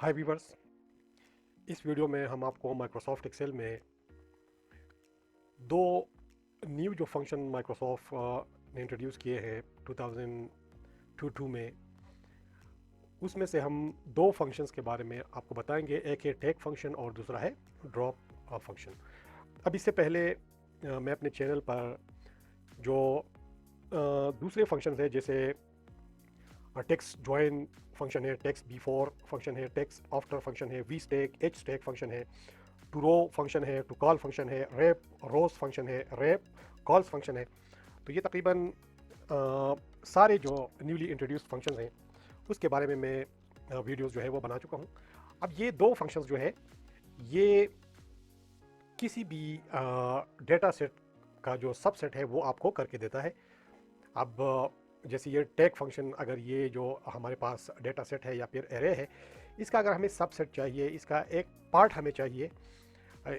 हाय viewers, इस video में हम आपको माइक्रोसॉफ्ट एक्सेल में दो न्यू जो फंक्शन माइक्रोसॉफ्ट ने इंट्रोड्यूस किए हैं 2022 में, उसमें से हम दो फंक्शंस के बारे में आपको बताएंगे। एक है टेक फंक्शन और दूसरा है ड्रॉप फंक्शन। अब इससे पहले मैं अपने चैनल पर जो दूसरे फंक्शंस हैं, जैसे टेक्स्ट ज्वाइन फंक्शन है, टेक्स्ट बिफोर फंक्शन है, टेक्स्ट आफ्टर फंक्शन है, V stack H stack function है, टू रो फंक्शन है, टू कॉल फंक्शन है, रैप रोज फंक्शन है, रैप कॉल्स फंक्शन है। तो ये तकरीबन सारे जो न्यूली इंट्रोड्यूस्ड फंक्शंस हैं उसके बारे में मैं वीडियोस जो है वो बना चुका हूँ। अब ये दो फंक्शंस जो है ये किसी भी डेटा सेट का जो सबसेट है वो आपको करके देता है। अब जैसे ये टैग फंक्शन, अगर ये जो हमारे पास डेटा सेट है या फिर एरे है, इसका अगर हमें सबसेट चाहिए, इसका एक पार्ट हमें चाहिए,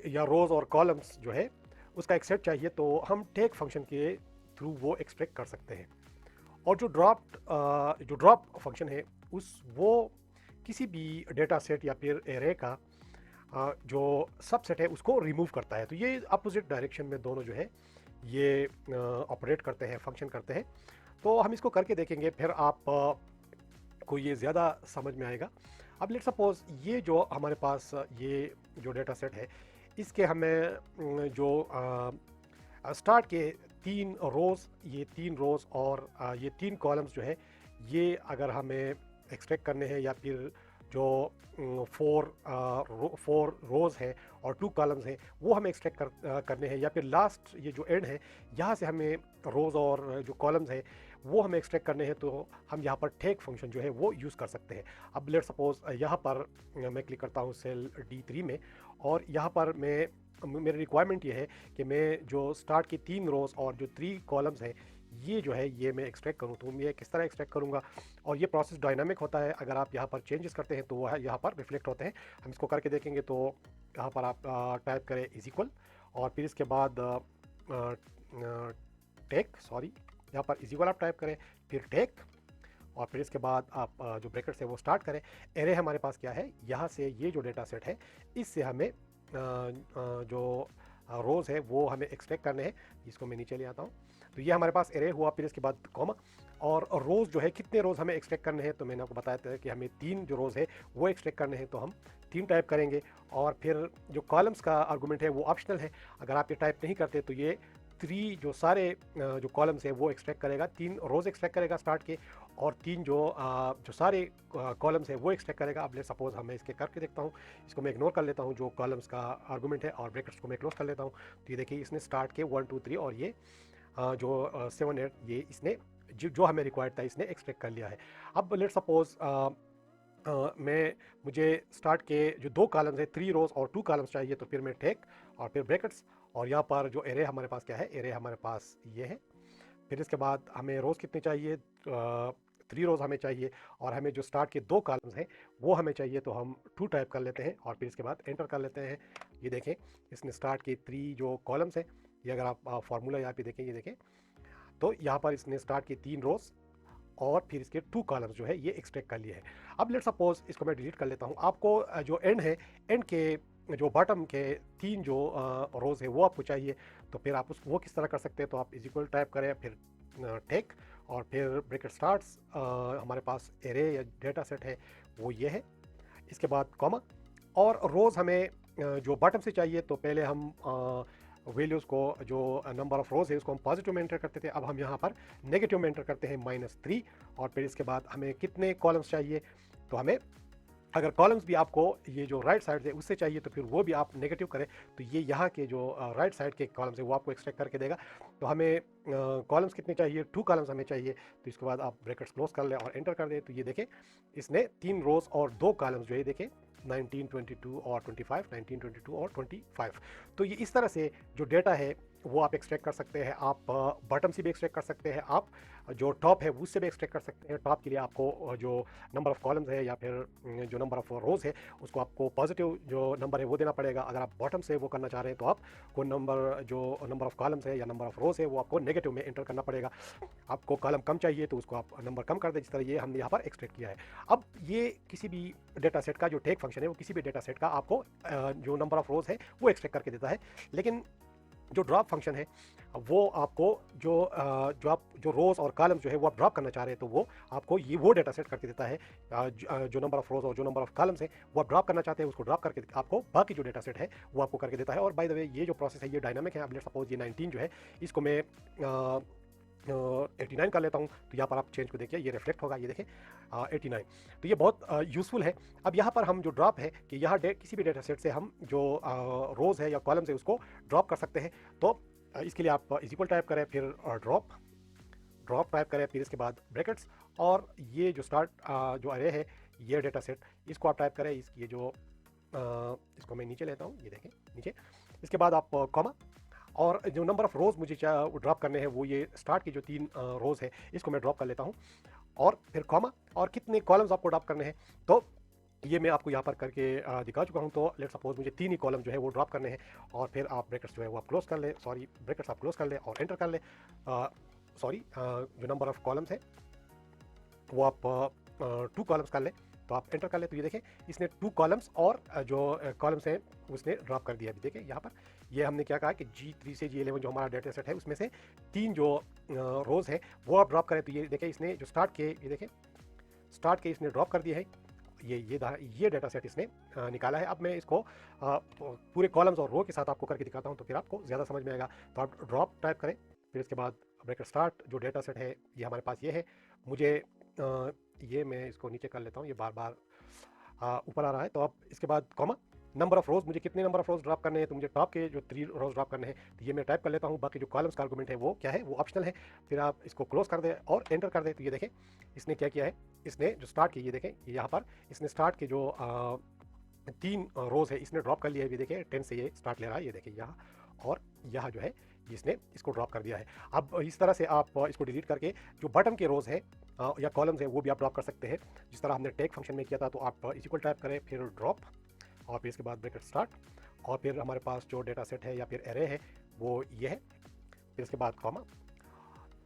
या रोज़ और कॉलम्स जो है उसका एक सेट चाहिए, तो हम टैग फंक्शन के थ्रू वो एक्सट्रैक्ट कर सकते हैं। और जो ड्रॉप फंक्शन है वो किसी भी डेटा सेट या फिर एरे का जो सबसेट है उसको रिमूव करता है। तो ये अपोजिट डायरेक्शन में दोनों जो है ये ऑपरेट करते हैं, फंक्शन करते हैं। तो हम इसको करके देखेंगे, फिर आप को ये ज़्यादा समझ में आएगा। अब लेट सपोज ये जो हमारे पास ये जो डेटा सेट है, इसके हमें जो स्टार्ट के ये तीन रोज़ और ये तीन कॉलम्स जो है, ये अगर हमें एक्सट्रैक्ट करने हैं, या फिर जो फोर रोज़ हैं और टू कॉलम्स हैं वो हमें एक्सट्रैक्ट करने हैं, या फिर लास्ट ये जो एंड है यहाँ से हमें रोज़ और जो कॉलम्स हैं वो हमें एक्सट्रैक्ट करने हैं, तो हम यहाँ पर टेक फंक्शन जो है वो यूज़ कर सकते हैं। अब लेट सपोज यहाँ पर मैं क्लिक करता हूँ सेल D3 में, और यहाँ पर मेरी रिक्वायरमेंट ये है कि मैं जो स्टार्ट की तीन रोज़ और जो थ्री कॉलम्स हैं ये जो है ये मैं एक्सट्रैक्ट करूँ। तो मैं किस तरह एक्सट्रैक्ट करूँगा, और ये प्रोसेस डायनामिक होता है। अगर आप यहाँ पर चेंजेस करते हैं तो वह यहाँ पर रिफ्लेक्ट होते हैं। हम इसको करके देखेंगे। तो यहाँ पर आप टाइप करें इज इक्वल, और फिर इसके बाद टेक, सॉरी, यहाँ पर इज इक्वल आप टाइप करें, फिर टेक, और फिर इसके बाद आप जो ब्रैकेट से वो स्टार्ट करें। एरे हमारे पास क्या है, यहाँ से ये जो डेटा सेट है इससे हमें जो रोज़ है वो हमें एक्सट्रैक्ट करने हैं। इसको मैं नीचे ले आता हूँ। तो ये हमारे पास एरे हुआ, फिर इसके बाद कॉमा, और रोज़ जो है कितने रोज़ हमें एक्सट्रैक्ट करने हैं, तो मैंने आपको बताया था कि हमें तीन जो रोज़ है वो एक्सट्रैक्ट करने हैं, तो हम तीन टाइप करेंगे। और फिर जो कॉलम्स का आर्गूमेंट है वो ऑप्शनल है, अगर आप ये टाइप नहीं करते तो ये थ्री जो सारे जो कॉलम्स है वो एक्सट्रैक्ट करेगा, तीन रोज़ एक्सट्रैक्ट करेगा स्टार्ट के, और तीन जो सारे कॉलम्स है वो एक्सट्रैक्ट करेगा। अब ले सपोज हमें इसके करके देखता हूँ, इसको मैं इग्नोर कर लेता हूँ जो कॉलम्स का आर्गूमेंट है, और ब्रैकेट्स को मैं क्लोज कर लेता हूँ। तो ये देखिए इसने स्टार्ट के 1 2 3 और ये जो 7 8 ये इसने जो हमें रिक्वायर्ड था इसने एक्सट्रैक्ट कर लिया है। अब लेट सपोज मुझे स्टार्ट के जो दो कॉलम्स है, थ्री रोज और टू कॉलम्स चाहिए, तो फिर मैं टेक और फिर ब्रैकेट्स, और यहाँ पर जो एरे हमारे पास क्या है, एरे हमारे पास ये है। फिर इसके बाद हमें रोज़ कितने चाहिए, थ्री रोज़ हमें चाहिए, और हमें जो स्टार्ट के दो कॉलम्स हैं वो हमें चाहिए, तो हम टू टाइप कर लेते हैं और फिर इसके बाद एंटर कर लेते हैं। ये देखें इसने स्टार्ट के थ्री जो कॉलम्स हैं, ये अगर आप फार्मूला यहाँ पे देखें, ये देखें, तो यहाँ पर इसने स्टार्ट की तीन रोज़ और फिर इसके टू कॉलम्स जो है ये एक्सट्रैक्ट कर लिए हैं। अब लेट सपोज इसको मैं डिलीट कर लेता हूँ। आपको जो एंड है, एंड के जो बॉटम के तीन जो रोज़ है वो आपको चाहिए, तो फिर आप वो किस तरह कर सकते हैं, तो आप इज इक्वल टाइप करें, फिर टेक, और फिर ब्रैकेट स्टार्ट्स, हमारे पास एरे या डेटा सेट है वो ये है, इसके बाद कॉमा, और रोज़ हमें जो बॉटम से चाहिए, तो पहले हम वैल्यूज़ को जो नंबर ऑफ रोज़ है उसको हम पॉजिटिव में एंटर करते थे, अब हम यहाँ पर नेगेटिव में एंटर करते हैं -3, और फिर इसके बाद हमें कितने कॉलम्स चाहिए, तो हमें अगर कॉलम्स भी आपको ये जो राइट साइड है उससे चाहिए तो फिर वो भी आप नेगेटिव करें, तो ये यहाँ के जो राइट साइड के कॉलम्स है वो आपको एक्सट्रैक्ट करके देगा। तो हमें कॉलम्स कितने चाहिए, टू कॉलम्स हमें चाहिए, तो इसके बाद आप ब्रैकेट्स क्लोज कर लें और एंटर कर दें। तो ये देखें इसने तीन रोज़ और दो कॉलम्स जो है देखें 19 22 और 25, 19 22 और 25। तो ये इस तरह से जो डेटा है वो आप एक्सट्रैक्ट कर सकते हैं। आप बॉटम से भी एक्सट्रैक्ट कर सकते हैं, आप जो टॉप है उससे भी एक्सट्रैक्ट कर सकते हैं। टॉप के लिए आपको जो नंबर ऑफ कॉलम्स है या फिर जो नंबर ऑफ रोज़ है उसको आपको पॉजिटिव जो नंबर है वो देना पड़ेगा। अगर आप बॉटम से वो करना चाह रहे हैं तो आप को नंबर ऑफ कॉलम्स है या नंबर ऑफ रोज़ है वो आपको नेगेटिव में एंटर करना पड़ेगा। आपको कॉलम कम चाहिए तो उसको आप नंबर कम कर दें, जिस तरह ये हमने यहाँ पर एक्सट्रैक्ट किया है। अब ये किसी भी डेटा सेट का जो टेक फंक्शन है वो किसी भी डेटा सेट का आपको जो नंबर ऑफ रोज़ है वो एक्सट्रैक्ट करके देता है। लेकिन जो ड्रॉप फंक्शन है वो आपको जो रोज़ और कॉलम्स जो है वो आप ड्रॉप करना चाह रहे हैं तो वो आपको ये वो डेटा सेट करके देता है। जो नंबर ऑफ रोज़ और जो नंबर ऑफ कॉलम्स है वो आप ड्रॉप करना चाहते हैं, उसको ड्रॉप करके आपको बाकी जो डेटा सेट है वो आपको करके देता है। और बाय द वे ये जो प्रोसेस है ये डायनामिक है। अब लेट्स सपोज ये 19 जो है इसको मैं 89 कर लेता हूँ, तो यहाँ पर आप चेंज को देखिए ये रिफ्लेक्ट होगा, ये देखें 89। तो ये बहुत यूज़फुल है। अब यहाँ पर हम जो ड्रॉप है कि यहाँ किसी भी डेटा सेट से हम जो रोज़ है या कॉलम्स है उसको ड्रॉप कर सकते हैं। तो इसके लिए आप इज इक्वल टाइप करें, फिर ड्रॉप टाइप करें, फिर इसके बाद ब्रैकेट्स, और ये जो स्टार्ट जो अरे है ये डेटा सेट इसको आप टाइप करें। ये जो इसको मैं नीचे लेता हूँ, ये देखें नीचे। इसके बाद आप कॉमा, और जो नंबर ऑफ रोज़ मुझे ड्रॉप करने हैं वो ये स्टार्ट की जो 3 रोज़ है इसको मैं ड्रॉप कर लेता हूँ, और फिर कॉमा, और कितने कॉलम्स आपको ड्रॉप करने हैं तो ये मैं आपको यहाँ पर करके दिखा चुका हूँ। तो लेट सपोज मुझे 3 ही कॉलम जो है वो ड्रॉप करने हैं, और फिर आप ब्रैकेट्स जो है वो आप क्लोज कर ले, सॉरी ब्रैकेट्स आप क्लोज कर ले और एंटर कर ले। जो नंबर ऑफ कॉलम्स है वो आप 2 कॉलम्स कर ले, तो आप एंटर कर ले। तो ये देखें इसने 2 कॉलम्स और जो कॉलम्स हैं उसने ड्रॉप कर दिया। अभी देखें यहाँ पर ये हमने क्या कहा कि G3 से G11 जो हमारा डेटा सेट है उसमें से 3 जो रोज़ है वो आप ड्रॉप करें। तो ये देखें इसने जो स्टार्ट के, ये देखें स्टार्ट के इसने ड्रॉप कर दिया है। ये डेटा सेट इसने निकाला है। अब मैं इसको पूरे कॉलम्स और रो के साथ आपको करके दिखाता हूँ तो फिर आपको ज़्यादा समझ में आएगा। तो आप ड्रॉप टाइप करें, फिर इसके बाद ब्रैकेट स्टार्ट, जो डेटा सेट है ये हमारे पास ये है। मुझे ये मैं इसको नीचे कर लेता हूँ, ये बार बार ऊपर आ रहा है। तो अब इसके बाद कॉमा, नंबर ऑफ रोज़, मुझे कितने नंबर ऑफ रोज़ ड्रॉप करने हैं तो मुझे टॉप के जो 3 रोज़ ड्रॉप करने हैं तो ये मैं टाइप कर लेता हूँ। बाकी जो कॉलम्स का आर्गुमेंट है वो क्या है, वो ऑप्शनल है। फिर आप इसको क्लोज कर दें और एंटर कर दें। तो ये देखें इसने क्या किया है, इसने जो स्टार्ट की, ये देखें यहाँ पर इसने स्टार्ट के जो 3 रोज़ है इसने ड्रॉप कर लिया है। ये देखें 10 से ये स्टार्ट ले रहा है, ये देखें यहाँ, और यहाँ जो है इसने इसको ड्रॉप कर दिया है। अब इस तरह से आप इसको डिलीट करके जो बटन के रोज़ है या कॉलम्स है वो भी आप ड्रॉप कर सकते हैं, जिस तरह हमने टेक फंक्शन में किया था। तो आप इज इक्वल टाइप करें, फिर ड्रॉप, और फिर इसके बाद ब्रैकेट स्टार्ट, और फिर हमारे पास जो डेटा सेट है या फिर एरे है वो ये है, फिर इसके बाद कॉमा।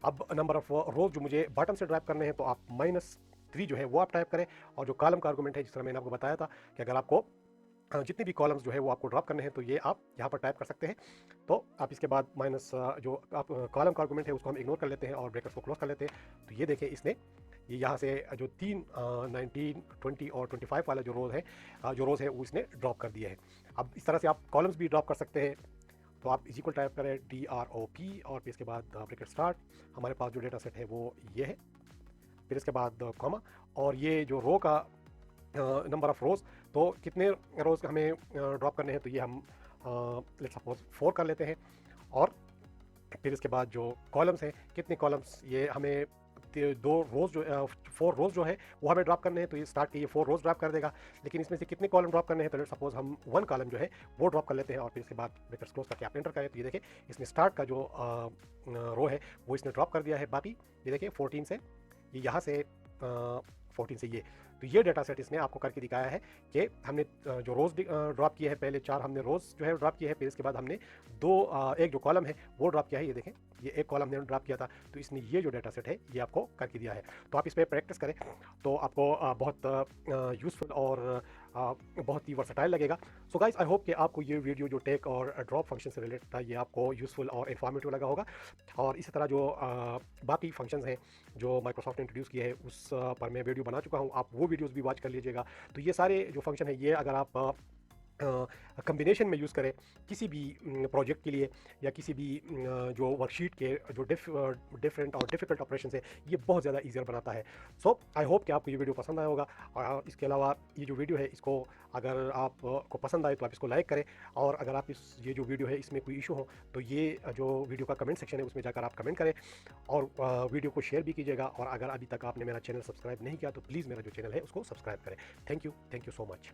अब नंबर ऑफ रोज़ जो मुझे बॉटम से ड्राइव करने हैं तो आप -3 जो है वो आप टाइप करें, और जो कॉलम का आर्गुमेंट है जिस तरह मैंने आपको बताया था कि अगर आपको जितने भी कॉलम्स जो है वो आपको ड्रॉप करने हैं तो ये आप यहाँ पर टाइप कर सकते हैं। तो आप इसके बाद माइनस जो आप कॉलम का आर्गुमेंट है उसको हम इग्नोर कर लेते हैं और ब्रैकेट्स को क्लोज कर लेते हैं। तो ये देखिए इसने ये यहाँ से जो 3 19 20 और 25 वाला जो रोज़ है वो इसने ड्रॉप कर दिया है। अब इस तरह से आप कॉलम्स भी ड्रॉप कर सकते हैं। तो आप इज इक्वल टाइप करें DROP, और फिर इसके बाद ब्रैकेट स्टार्ट, हमारे पास जो डेटा सेट है वो ये है, फिर इसके बाद कॉमा, और ये जो रो का नंबर ऑफ रोज़, तो कितने रोज़ हमें ड्रॉप करने हैं तो ये हम लेट्स सपोज 4 कर लेते हैं। और फिर इसके बाद जो कॉलम्स हैं, कितने कॉलम्स ये हमें 4 रोज़ जो है वो हमें ड्रॉप करने हैं तो ये स्टार्ट के ये 4 रोज़ ड्रॉप कर देगा। लेकिन इसमें से कितने कॉलम ड्रॉप करने हैं तो लेट्स सपोज हम 1 कॉलम जो है वो ड्रॉप कर लेते हैं, और फिर इसके बाद ब्रैकेट्स क्लोज करके आप एंटर करें। तो ये देखें इसने स्टार्ट का जो रो है वो इसने ड्रॉप कर दिया है। बाकी ये देखिए 14 से ये यहाँ से 14 से ये, तो ये डेटा सेट इसने आपको करके दिखाया है कि हमने जो रोज़ ड्रॉप किए हैं, पहले 4 हमने रोज़ जो है ड्रॉप किए हैं, फिर इसके बाद हमने एक जो कॉलम है वो ड्रॉप किया है। ये देखें ये एक कॉलम हमने ड्रॉप किया था, तो इसने ये जो डेटा सेट है ये आपको करके दिया है। तो आप इस पर प्रैक्टिस करें तो आपको बहुत यूज़फुल और बहुत ही वर्सटाइल लगेगा। सो गाइस आई होप कि आपको ये वीडियो जो टेक और ड्रॉप फंक्शन से रिलेटेड था ये आपको यूज़फुल और इन्फॉर्मेटिव लगा होगा। और इसी तरह जो बाकी फंक्शंस हैं जो माइक्रोसॉफ्ट ने इंट्रोड्यूस किए हैं उस पर मैं वीडियो बना चुका हूँ, आप वो वीडियोस भी वॉच कर लीजिएगा। तो ये सारे जो फंक्शन है ये अगर आप कम्बिनेशन में यूज़ करें किसी भी प्रोजेक्ट के लिए या किसी भी जो वर्कशीट के जो डिफरेंट और डिफ़िकल्ट ऑपरेशन है ये बहुत ज़्यादा ईजियर बनाता है। सो आई होप कि आपको ये वीडियो पसंद आया होगा। और इसके अलावा ये जो वीडियो है इसको अगर आपको पसंद आए तो आप इसको लाइक करें, और अगर आप ये जो वीडियो है इसमें कोई इशू हो तो ये जो वीडियो का कमेंट सेक्शन है उसमें जाकर आप कमेंट करें, और वीडियो को शेयर भी कीजिएगा। और अगर अभी तक आपने मेरा चैनल सब्सक्राइब नहीं किया तो प्लीज़ मेरा जो चैनल है उसको सब्सक्राइब करें। Thank you so much.